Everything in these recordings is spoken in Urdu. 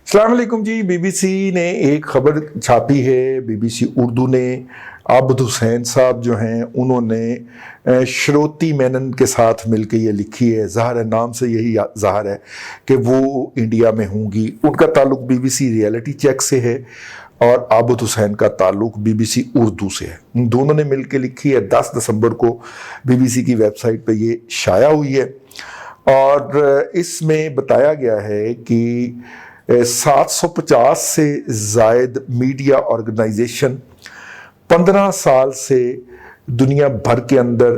السلام علیکم جی. بی بی سی نے ایک خبر چھاپی ہے, بی بی سی اردو نے. عابد حسین صاحب جو ہیں انہوں نے شروتی مینن کے ساتھ مل کے یہ لکھی ہے. ظاہر ہے نام سے یہی ظاہر ہے کہ وہ انڈیا میں ہوں گی. ان کا تعلق B B C reality check سے ہے اور عابد حسین کا تعلق بی بی سی اردو سے ہے. ان دونوں نے مل کے لکھی ہے. 10 دسمبر کو بی بی سی کی ویب سائٹ پہ یہ شائع ہوئی ہے اور اس میں بتایا گیا ہے کہ 750 سے زائد میڈیا آرگنائزیشن 15 سال سے دنیا بھر کے اندر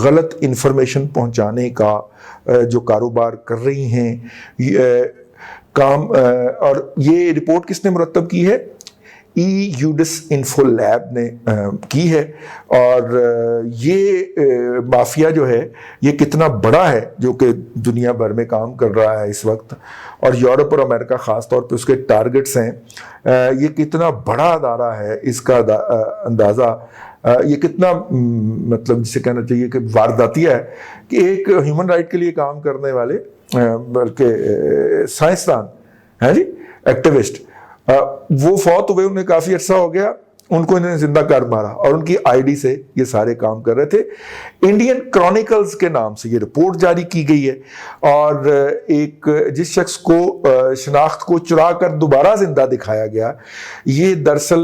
غلط انفارمیشن پہنچانے کا جو کاروبار کر رہی ہیں کام. اور یہ رپورٹ کس نے مرتب کی ہے؟ ای یوڈس انفو لیب نے کی ہے. اور یہ مافیا جو ہے یہ کتنا بڑا ہے جو کہ دنیا بھر میں کام کر رہا ہے اس وقت, اور یورپ اور امریکہ خاص طور پہ اس کے ٹارگٹس ہیں. یہ کتنا بڑا ادارہ ہے, اس کا اندازہ یہ کتنا مطلب جسے کہنا چاہیے کہ وارداتیہ ہے کہ ایک ہیومن رائٹ کے لیے کام کرنے والے بلکہ سائنسدان ہیں جی, ایکٹیوسٹ, وہ فوت ہوئے. انہیں کافی عرصہ ہو گیا, ان کو انہوں نے زندہ کر مارا اور ان کی آئی ڈی سے یہ سارے کام کر رہے تھے. انڈین کرونیکلز کے نام سے یہ رپورٹ جاری کی گئی ہے اور ایک جس شخص کو شناخت کو چرا کر دوبارہ زندہ دکھایا گیا, یہ دراصل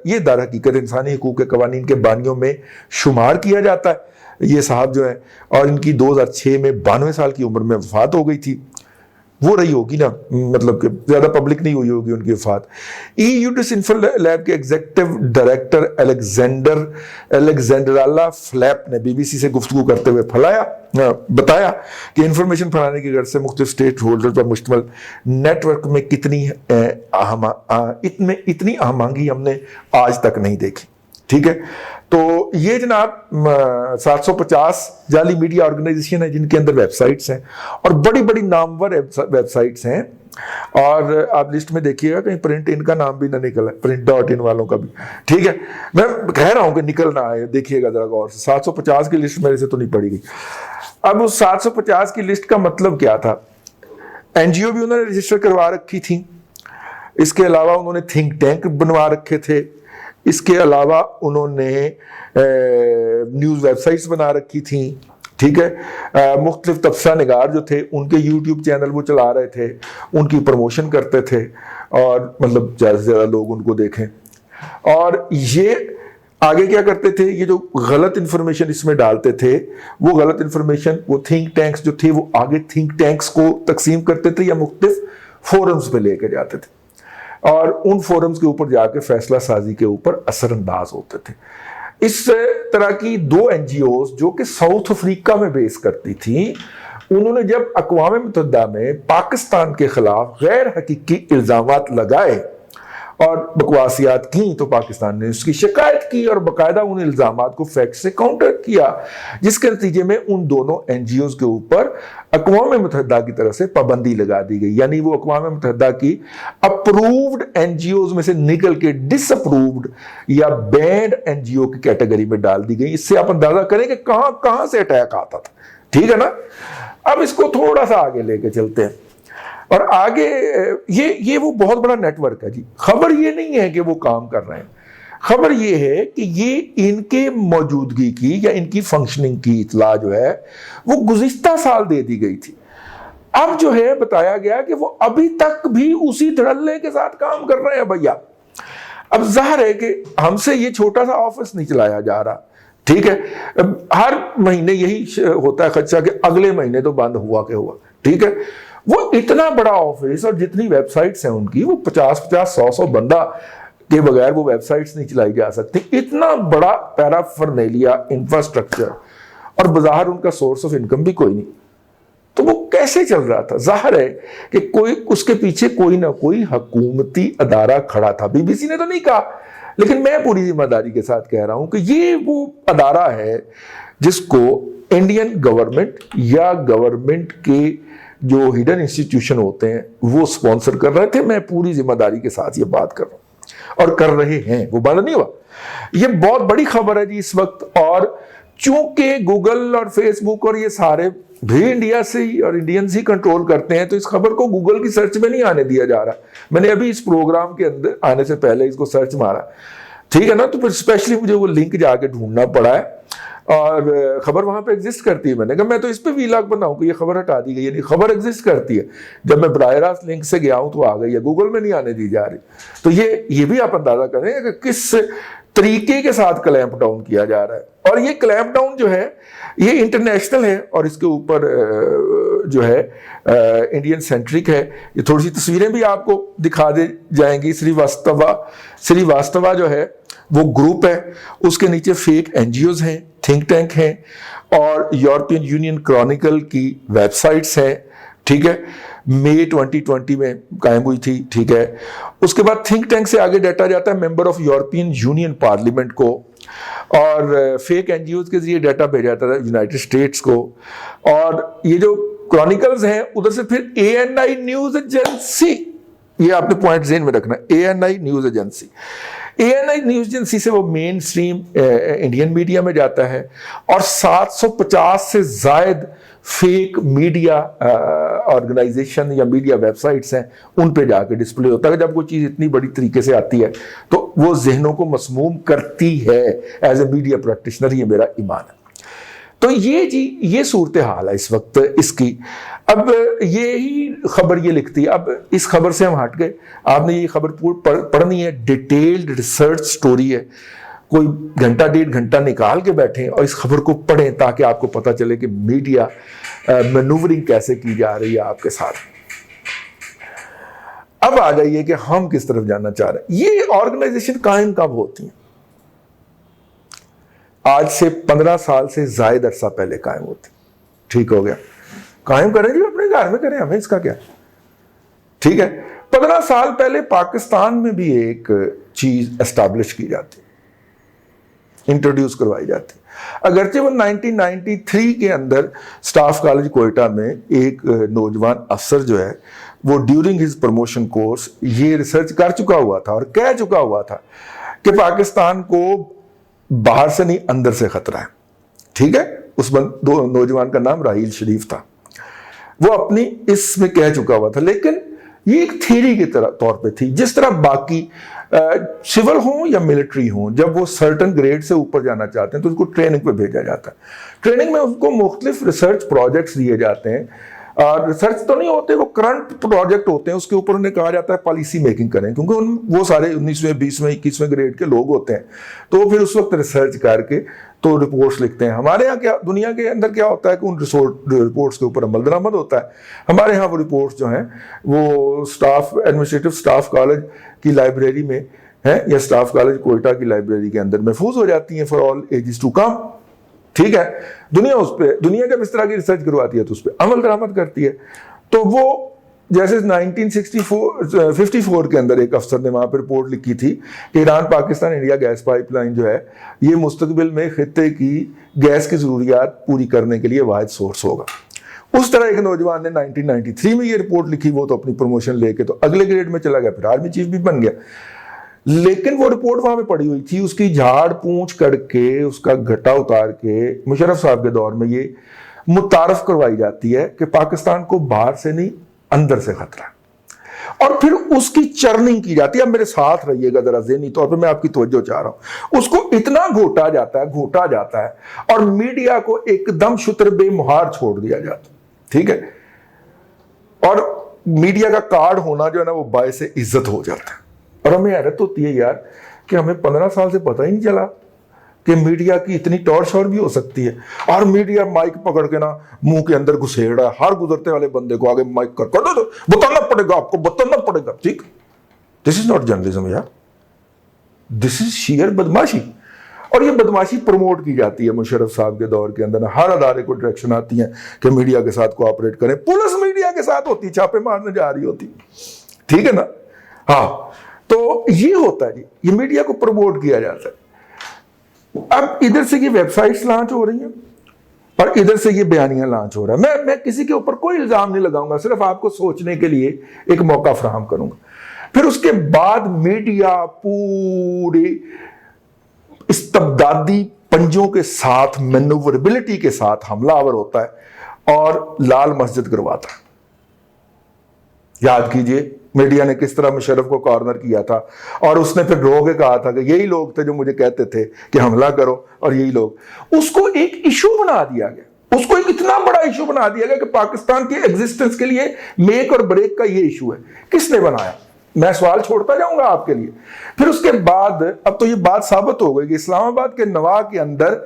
یہ در حقیقت انسانی حقوق کے قوانین کے بانیوں میں شمار کیا جاتا ہے. یہ صاحب جو ہیں, اور ان کی 2006 میں 92 سال کی عمر میں وفات ہو گئی تھی. وہ رہی ہوگی نا, مطلب کہ زیادہ پبلک نہیں ہوئی ہوگی ان کی وفات. ای یوڈس انفو لیب کے ایگزیکٹو ڈائریکٹر الیگزینڈرالا فلیپ نے بی بی سی سے گفتگو کرتے ہوئے بتایا کہ انفارمیشن پھیلانے کی غرض سے مختلف اسٹیک ہولڈر پر مشتمل نیٹ ورک میں اتنی اہم ہم نے آج تک نہیں دیکھی. ٹھیک ہے, تو یہ جناب 750 جعلی میڈیا آرگنائزیشن ہیں جن کے اندر ویب سائٹس ہیں اور بڑی بڑی نامور ویب سائٹس ہیں. اور آپ لسٹ میں دیکھیے گا کہیں پرنٹ ان کا نام بھی نہ نکلا, print.in والوں کا بھی. ٹھیک ہے, میں کہہ رہا ہوں کہ نکل نہ آئے, دیکھیے گا ذرا غور سے. 750 کی لسٹ میرے سے تو نہیں پڑی گئی. اب اس 750 کی لسٹ کا مطلب کیا تھا؟ این جی او بھی انہوں نے رجسٹر کروا رکھی تھی, اس کے علاوہ انہوں نے تھنک ٹینک بنوا رکھے تھے, اس کے علاوہ انہوں نے نیوز ویب سائٹس بنا رکھی تھیں. ٹھیک ہے, مختلف تبصرہ نگار جو تھے ان کے یوٹیوب چینل وہ چلا رہے تھے, ان کی پروموشن کرتے تھے اور مطلب زیادہ سے زیادہ لوگ ان کو دیکھیں. اور یہ آگے کیا کرتے تھے, یہ جو غلط انفارمیشن اس میں ڈالتے تھے, وہ غلط انفارمیشن وہ تھنک ٹینکس جو تھے وہ آگے تھنک ٹینکس کو تقسیم کرتے تھے یا مختلف فورمز پہ لے کے جاتے تھے اور ان فورمز کے اوپر جا کے فیصلہ سازی کے اوپر اثر انداز ہوتے تھے. اس طرح کی 2 این جی اوز جو کہ ساؤتھ افریقہ میں بیس کرتی تھیں, انہوں نے جب اقوام متحدہ میں پاکستان کے خلاف غیر حقیقی الزامات لگائے اور بکواسیات کی تو پاکستان نے اس کی شکایت کی اور باقاعدہ ان الزامات کو فیکٹ سے کاؤنٹر کیا, جس کے نتیجے میں ان دونوں این جی اوز کے اوپر اقوام متحدہ کی طرف سے پابندی لگا دی گئی. یعنی وہ اقوام متحدہ کی اپرووڈ این جی اوز میں سے نکل کے ڈس اپرووڈ یا بینڈ این جی او کی کیٹیگری میں ڈال دی گئی. اس سے آپ اندازہ کریں کہ کہاں کہاں سے اٹیک آتا تھا. ٹھیک ہے نا. اب اس کو تھوڑا سا آگے لے کے چلتے ہیں اور آگے یہ وہ بہت بڑا نیٹ ورک ہے جی. خبر یہ نہیں ہے کہ وہ کام کر رہے ہیں, خبر یہ ہے کہ یہ ان کے موجودگی کی یا ان کی فنکشننگ کی اطلاع جو ہے وہ گزشتہ سال دے دی گئی تھی. اب جو ہے بتایا گیا کہ وہ ابھی تک بھی اسی دھڑلے کے ساتھ کام کر رہے ہیں بھیا. اب ظاہر ہے کہ ہم سے یہ چھوٹا سا آفس نہیں چلایا جا رہا. ٹھیک ہے, ہر مہینے یہی ہوتا ہے خدشہ کہ اگلے مہینے تو بند ہوا کہ ہوا. ٹھیک ہے, وہ اتنا بڑا آفس اور جتنی ویب سائٹس ہیں ان کی, وہ 50-100 بندہ کے بغیر وہ ویب سائٹس نہیں چلائی جا سکتی. اتنا بڑا پیرافرنیلیا انفراسٹرکچر اور بظاہر ان کا سورس آف انکم بھی کوئی نہیں, تو وہ کیسے چل رہا تھا؟ ظاہر ہے کہ کوئی اس کے پیچھے کوئی نہ کوئی حکومتی ادارہ کھڑا تھا. بی بی سی نے تو نہیں کہا, لیکن میں پوری ذمہ داری کے ساتھ کہہ رہا ہوں کہ یہ وہ ادارہ ہے جس کو انڈین گورنمنٹ یا گورنمنٹ کے جو ہڈن انسٹیٹیوشن ہوتے ہیں وہ سپانسر کر رہے تھے. میں پوری ذمہ داری کے ساتھ یہ بات کر رہا ہوں اور کر رہے ہیں, وہ بند نہیں ہوا. یہ بہت بڑی خبر ہے جی اس وقت, اور چونکہ گوگل اور فیس بک اور یہ سارے بھی انڈیا سے ہی اور انڈینز ہی کنٹرول کرتے ہیں, تو اس خبر کو گوگل کی سرچ میں نہیں آنے دیا جا رہا. میں نے ابھی اس پروگرام کے اندر آنے سے پہلے اس کو سرچ مارا, ٹھیک ہے نا, تو پھر اسپیشلی مجھے وہ لنک جا کے ڈھونڈنا پڑا ہے, اور خبر وہاں پہ ایگزسٹ کرتی ہے. میں نے کہا میں تو اس پہ وی لاگ بناؤں کہ یہ خبر ہٹا دی گئی, یعنی خبر ایگزسٹ کرتی ہے. جب میں براہ راست لنک سے گیا ہوں تو آ گئی ہے, گوگل میں نہیں آنے دی جا رہی. تو یہ بھی آپ اندازہ کریں کہ کس طریقے کے ساتھ کلیمپ ڈاؤن کیا جا رہا ہے. اور یہ کلیمپ ڈاؤن جو ہے یہ انٹرنیشنل ہے, اور اس کے اوپر جو ہے انڈین سینٹرک ہے. یہ تھوڑی سی تصویریں بھی آپ کو دکھا دی جائیں گی. سری واستوا جو ہے وہ گروپ ہے, اس کے نیچے فیک این جی اوز ہیں, تھنک ٹینک ہیں, اور یورپین یونین کرونیکل کی ویب سائٹس ہیں, ٹھیک ہے, مئی 2020 میں قائم ہوئی تھی, ٹھیک ہے. اس کے بعد تھنک ٹینک سے آگے ڈیٹا جاتا ہے member of European union parliament کو, اور فیک این جی اوز کے ذریعے ڈیٹا بھیجا جاتا تھا یونائٹڈ اسٹیٹس کو. اور یہ جو کرونیکلز ہیں ادھر سے پھر اے این آئی نیوز ایجنسی, یہ آپ نے پوائنٹ ذہن میں رکھنا, اے این آئی نیوز ایجنسی. اے این آئی نیوز ایجنسی سے وہ مین سٹریم انڈین میڈیا میں جاتا ہے, اور 750 سے زائد فیک میڈیا آرگنائزیشن یا میڈیا ویب سائٹس ہیں ان پہ جا کے ڈسپلے ہوتا ہے. جب کوئی چیز اتنی بڑی طریقے سے آتی ہے تو وہ ذہنوں کو مسموم کرتی ہے. ایز اے میڈیا پریکٹیشنر یہ میرا ایمان ہے. تو یہ صورتحال ہے اس وقت اس کی. اب یہی خبر یہ لکھتی ہے. اب اس خبر سے ہم ہٹ گئے, آپ نے یہ خبر پڑھنی ہے, ڈیٹیلڈ ریسرچ سٹوری ہے. کوئی گھنٹہ ڈیڑھ گھنٹہ نکال کے بیٹھیں اور اس خبر کو پڑھیں تاکہ آپ کو پتہ چلے کہ میڈیا مینوورنگ کیسے کی جا رہی ہے آپ کے ساتھ. اب آ جائیے کہ ہم کس طرف جانا چاہ رہے ہیں. یہ آرگنائزیشن قائم کب ہوتی ہیں؟ آج سے 15 سال سے زائد عرصہ پہلے قائم ہوتی. ٹھیک ہو گیا, قائم کریں جی, اپنے گھر میں کریں, ہمیں اس کا کیا, ٹھیک ہے. 15 سال پہلے پاکستان میں بھی ایک چیز اسٹیبلش کی جاتی, انٹروڈیوس کروائی جاتی. اگرچہ وہ 1993 کے اندر سٹاف کالج کوئٹہ میں ایک نوجوان افسر جو ہے وہ ڈیورنگ ہز پروموشن کورس یہ ریسرچ کر چکا ہوا تھا اور کہہ چکا ہوا تھا کہ پاکستان کو باہر سے نہیں اندر سے خطرہ ہے, ٹھیک ہے. اس نوجوان کا نام راحیل شریف تھا. وہ اپنی اس میں کہہ چکا ہوا تھا, لیکن یہ ایک تھیری کی طور پہ تھی. جس طرح باقی سول ہوں یا ملٹری ہوں, جب وہ سرٹن گریڈ سے اوپر جانا چاہتے ہیں تو اس کو ٹریننگ پہ بھیجا جاتا ہے. ٹریننگ میں اس کو مختلف ریسرچ پروجیکٹس دیے جاتے ہیں. ریسرچ تو نہیں ہوتے, وہ کرنٹ پروجیکٹ ہوتے ہیں, اس کے اوپر انہیں کہا جاتا ہے پالیسی میکنگ کریں, کیونکہ وہ سارے 19ویں 20ویں 21ویں گریڈ کے لوگ ہوتے ہیں. تو وہ پھر اس وقت ریسرچ کر کے تو رپورٹس لکھتے ہیں. ہمارے ہاں کیا, دنیا کے اندر کیا ہوتا ہے کہ ان رپورٹس کے اوپر عمل درآمد ہوتا ہے. ہمارے ہاں وہ رپورٹس جو ہیں وہ ایڈمنسٹریٹو سٹاف کالج کی لائبریری میں ہیں یا سٹاف کالج کوئٹہ کی لائبریری کے اندر محفوظ ہو جاتی ہیں for all ages to come, ٹھیک ہے. دنیا جب اس طرح کی ریسرچ کرواتی ہے تو اس پہ عمل درآمد کرتی ہے. تو وہ جیسے 1954 کے اندر ایک افسر نے وہاں پہ رپورٹ لکھی تھی کہ Iran Pakistan India gas pipeline جو ہے یہ مستقبل میں خطے کی گیس کی ضروریات پوری کرنے کے لیے واحد سورس ہوگا. اس طرح ایک نوجوان نے 1993 میں یہ رپورٹ لکھی. وہ تو اپنی پروموشن لے کے تو اگلے گریڈ میں چلا گیا, پھر آرمی چیف بھی بن گیا. لیکن وہ رپورٹ وہاں پہ پڑی ہوئی تھی, اس کی جھاڑ پونچھ کر کے, اس کا گھٹا اتار کے مشرف صاحب کے دور میں یہ متعارف کروائی جاتی ہے کہ پاکستان کو باہر سے نہیں اندر سے خطرہ ہے. اور پھر اس کی چرننگ کی جاتی ہے. اب میرے ساتھ رہیے گا ذرا, ذہنی طور پہ میں آپ کی توجہ چاہ رہا ہوں. اس کو اتنا گھوٹا جاتا ہے اور میڈیا کو ایک دم شتر بے مہار چھوڑ دیا جاتا, ٹھیک ہے. اور میڈیا کا کارڈ ہونا جو ہے نا وہ باعث عزت ہو جاتا ہے. اور ہمیں حیرت ہوتی ہے یار کہ ہمیں 15 سال سے پتہ ہی نہیں چلا کہ میڈیا کی اتنی ٹور شور بھی ہو سکتی ہے. اور میڈیا مائک پکڑ کے نا منہ کے اندر گھسیڑ رہا ہے, ہر گزرتے والے بندے کو آگے مائک کر دو, بتانا پڑے گا آپ کو, بتانا پڑے گا, ٹھیک. دس از ناٹ جرنلزم یار, دس از شیئر بدماشی. اور یہ بدماشی پروموٹ کی جاتی ہے مشرف صاحب کے دور کے اندر. ہر ادارے کو ڈائریکشن آتی ہیں کہ میڈیا کے ساتھ کوآپریٹ کریں. پولیس میڈیا کے ساتھ ہوتی, چھاپے مارنے جا رہی ہوتی, ٹھیک ہے نا. ہاں, تو یہ ہوتا ہے جی, یہ میڈیا کو پروموٹ کیا جاتا ہے. اب ادھر سے یہ ویب سائٹس لانچ ہو رہی ہیں اور ادھر سے یہ بیانیاں لانچ ہو رہا ہے. میں کسی کے اوپر کوئی الزام نہیں لگاؤں گا, صرف آپ کو سوچنے کے لیے ایک موقع فراہم کروں گا. پھر اس کے بعد میڈیا پورے استبدادی پنجوں کے ساتھ, مینووربلٹی کے ساتھ حملہ آور ہوتا ہے اور لال مسجد گرواتا. یاد کیجئے میڈیا نے کس طرح مشرف کو کارنر کیا تھا, اور اس نے پھر رو کے کہا تھا کہ یہی لوگ تھے جو مجھے کہتے تھے کہ حملہ کرو, اور یہی لوگ. اس کو ایک ایشو بنا دیا گیا, اس کو ایک اتنا بڑا ایشو بنا دیا گیا کہ پاکستان کی ایگزسٹنس کے لیے میک اور بریک کا یہ ایشو ہے. کس نے بنایا؟ میں سوال چھوڑتا جاؤں گا آپ کے لیے. پھر اس کے بعد اب تو یہ بات ثابت ہو گئی کہ اسلام آباد کے نواح کے اندر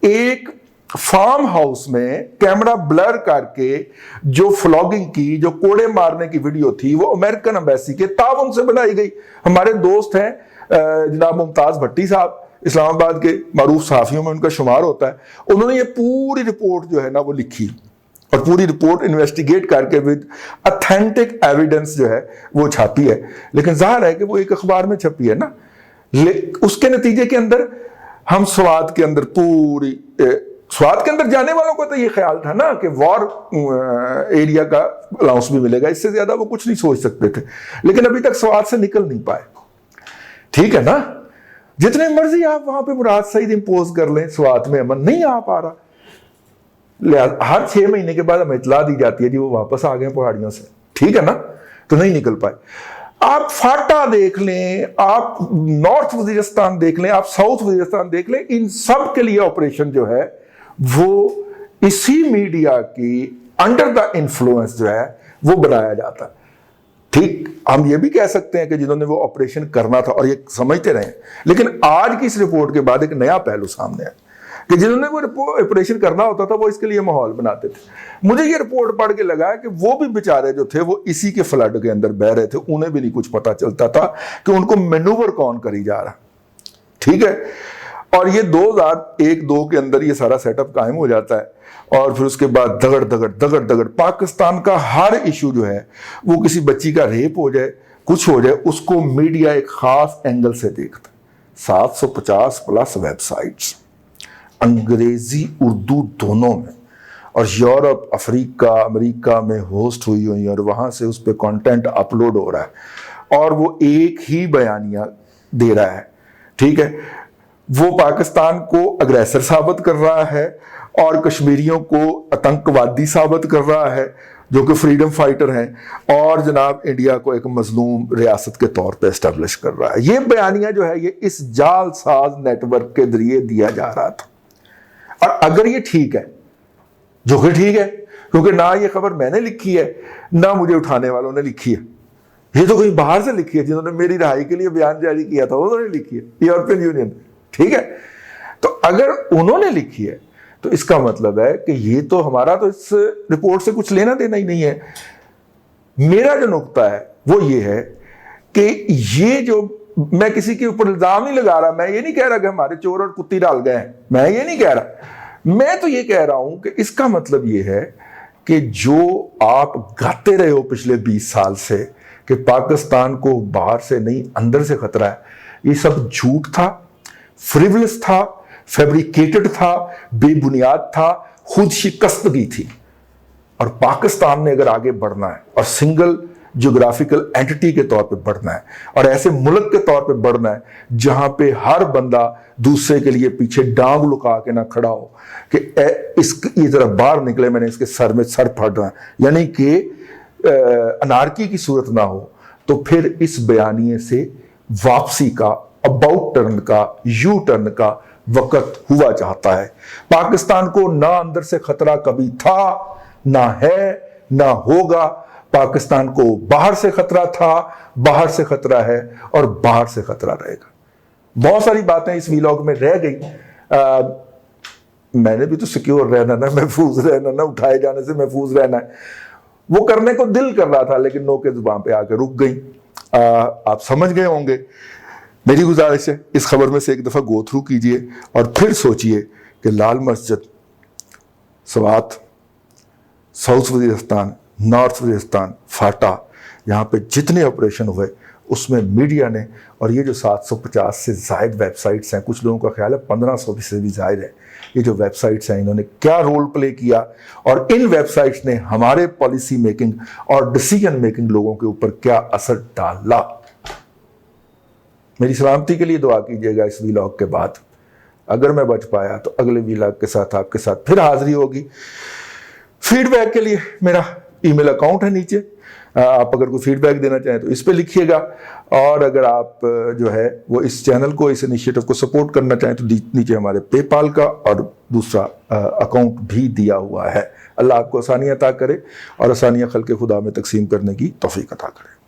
ایک فارم ہاؤس میں کیمرہ بلر کر کے جو فلاگنگ کی, جو کوڑے مارنے کی ویڈیو تھی, وہ امریکن ایمبیسی کے تعاون سے بنائی گئی. ہمارے دوست ہیں جناب ممتاز بھٹی صاحب, اسلام آباد کے معروف صحافیوں میں ان کا شمار ہوتا ہے. انہوں نے یہ پوری رپورٹ جو ہے نا وہ لکھی, اور پوری رپورٹ انویسٹیگیٹ کر کے ود اتھینٹک ایویڈنس جو ہے وہ چھاپی ہے. لیکن ظاہر ہے کہ وہ ایک اخبار میں چھپی ہے نا. اس کے نتیجے کے اندر ہم سوات کے اندر سوات کے اندر جانے والوں کو تو یہ خیال تھا نا کہ وار ایریا کا الاؤنس بھی ملے گا, اس سے زیادہ وہ کچھ نہیں سوچ سکتے تھے. لیکن ابھی تک سوات سے نکل نہیں پائے. ٹھیک ہے نا, جتنے مرضی آپ وہاں پہ مراد سعید امپوز کر لیں, سوات میں امن نہیں آ پا رہا. ہر 6 مہینے کے بعد ہمیں اطلاع دی جاتی ہے جی وہ واپس آ گئے پہاڑیوں سے. ٹھیک ہے نا, تو نہیں نکل پائے. آپ فاٹا دیکھ لیں, آپ نارتھ وزیرستان دیکھ لیں, آپ ساؤتھ وزیرستان دیکھ لیں, ان سب کے لیے آپریشن جو ہے وہ اسی میڈیا کی انڈر دا انفلوئنس جو ہے وہ بنایا جاتا. ٹھیک, ہم یہ بھی کہہ سکتے ہیں کہ جنہوں نے وہ آپریشن کرنا تھا اور یہ سمجھتے رہے, لیکن آج کی اس رپورٹ کے بعد ایک نیا پہلو سامنے ہے کہ جنہوں نے وہ آپریشن کرنا ہوتا تھا وہ اس کے لیے ماحول بناتے تھے. مجھے یہ رپورٹ پڑھ کے لگا کہ وہ بھی بیچارے جو تھے وہ اسی کے فلڈ کے اندر بہ رہے تھے, انہیں بھی نہیں کچھ پتا چلتا تھا کہ ان کو مینوور کون کری جا رہا. ٹھیک ہے, اور یہ 2001-2 کے اندر یہ سارا سیٹ اپ قائم ہو جاتا ہے, اور پھر اس کے بعد دگڑ پاکستان کا ہر ایشو جو ہے وہ کسی بچی کا ریپ ہو جائے, کچھ ہو جائے, اس کو میڈیا ایک خاص اینگل سے دیکھتا ہے. 750+ ویب سائٹس انگریزی اردو دونوں میں, اور یورپ, افریقہ, امریکہ میں ہوسٹ ہوئی ہوئی, اور وہاں سے اس پہ کانٹینٹ اپلوڈ ہو رہا ہے, اور وہ ایک ہی بیانیہ دے رہا ہے. ٹھیک ہے, وہ پاکستان کو اگریسر ثابت کر رہا ہے اور کشمیریوں کو آتنکوادی ثابت کر رہا ہے جو کہ فریڈم فائٹر ہیں, اور جناب انڈیا کو ایک مظلوم ریاست کے طور پہ اسٹیبلش کر رہا ہے. یہ بیانیہ جو ہے یہ اس جال ساز نیٹ ورک کے ذریعے دیا جا رہا تھا. اور اگر یہ ٹھیک ہے, جو کہ ٹھیک ہے, کیونکہ نہ یہ خبر میں نے لکھی ہے نہ مجھے اٹھانے والوں نے لکھی ہے, یہ تو کوئی باہر سے لکھی ہے, جنہوں نے میری رہائی کے لیے بیان جاری کیا تھا انہوں نے لکھی ہے, یورپین یونین. ٹھیک ہے, تو اگر انہوں نے لکھی ہے تو اس کا مطلب ہے کہ یہ تو ہمارا تو اس رپورٹ سے کچھ لینا دینا ہی نہیں ہے. میرا جو نقطہ ہے وہ یہ ہے کہ یہ جو, میں کسی کے اوپر الزام نہیں لگا رہا, میں یہ نہیں کہہ رہا کہ ہمارے چور اور کتی ڈال گئے ہیں, میں یہ نہیں کہہ رہا. میں تو یہ کہہ رہا ہوں کہ اس کا مطلب یہ ہے کہ جو آپ گاتے رہے ہو پچھلے 20 سال سے کہ پاکستان کو باہر سے نہیں اندر سے خطرہ ہے, یہ سب جھوٹ تھا, فریولس تھا, فیبریکیٹڈ تھا, بے بنیاد تھا, خود شکستگی تھی. اور پاکستان نے اگر آگے بڑھنا ہے اور سنگل جیوگرافیکل اینٹی کے طور پہ بڑھنا ہے اور ایسے ملک کے طور پہ بڑھنا ہے جہاں پہ ہر بندہ دوسرے کے لیے پیچھے ڈانگ لکا کے نہ کھڑا ہو کہ یہ ذرا باہر نکلے, میں نے اس کے سر میں سر پھاڑ رہا ہے, یعنی کہ انارکی کی صورت نہ ہو, تو پھر اس بیانیے سے واپسی کا, اباؤٹ ٹرن کا, یو ٹرن کا وقت ہوا چاہتا ہے. پاکستان کو نہ اندر سے خطرہ کبھی تھا, نہ ہے, نہ ہوگا. پاکستان کو باہر سے خطرہ تھا, باہر سے خطرہ ہے, اور باہر سے خطرہ رہے گا. بہت ساری باتیں اس ویلاگ میں رہ گئی. میں نے بھی تو سیکیور رہنا نا, محفوظ رہنا نا, اٹھائے جانے سے محفوظ رہنا ہے. وہ کرنے کو دل کر رہا تھا لیکن نو کے زبان پہ آ کے رک گئی. آپ سمجھ گئے ہوں گے. میری گزارش ہے اس خبر میں سے ایک دفعہ گو تھرو کیجئے اور پھر سوچئے کہ Lal Masjid, Swat, south Waziristan, north Waziristan, FATA, یہاں پہ جتنے آپریشن ہوئے اس میں میڈیا نے, اور یہ جو 750 سے زائد ویب سائٹس ہیں, کچھ لوگوں کا خیال ہے 1500 سے بھی زائد ہے, یہ جو ویب سائٹس ہیں انہوں نے کیا رول پلے کیا, اور ان ویب سائٹس نے ہمارے پالیسی میکنگ اور ڈیسیجن میکنگ لوگوں کے اوپر کیا اثر ڈالا. میری سلامتی کے لیے دعا کیجیے گا اس ویلاگ کے بعد. اگر میں بچ پایا تو اگلے ویلاگ کے ساتھ آپ کے ساتھ پھر حاضری ہوگی. فیڈ بیک کے لیے میرا ای میل اکاؤنٹ ہے نیچے، آپ اگر کوئی فیڈ بیک دینا چاہیں تو اس پہ لکھیے گا، اور اگر آپ جو ہے وہ اس چینل کو، اس انیشیٹو کو سپورٹ کرنا چاہیں تو نیچے ہمارے پے پال کا اور دوسرا اکاؤنٹ بھی دیا ہوا ہے۔ اللہ آپ کو آسانیاں عطا کرے اور آسانیاں خلق خدا میں تقسیم کرنے کی توفیق عطا کرے۔